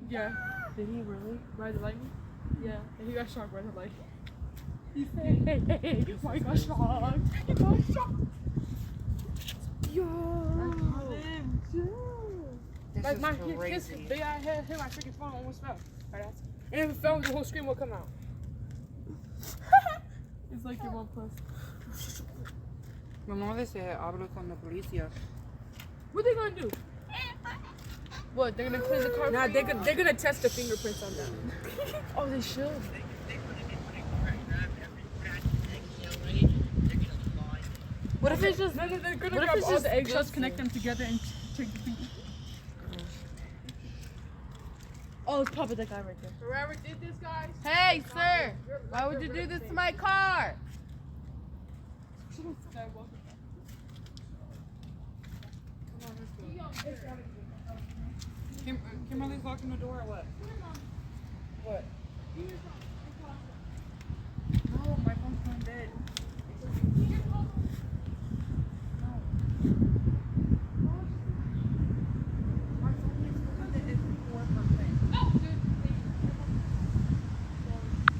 Yeah. Did he really? By the lightning? Yeah. And he got shocked by the lightning. Hey, Oh, he got shocked. He got shocked. Yo. This Like is my crazy. his big ass head hit my freaking phone almost fell. Right, and if it fell, the whole screen will come out. It's like your OnePlus. Remember they said hablo con la policía. What they gonna do? What? They're gonna clean the car? Nah, they're gonna test the fingerprints on them. Oh, they should. What if it's just? They're gonna What if grab it's all just the eggshells, this connect them together, and take the finger. Oh, it's probably that guy right there. Whoever did this, guys. Hey, sir! Why would you do this to my car? Kimberly's locking the door or what? What?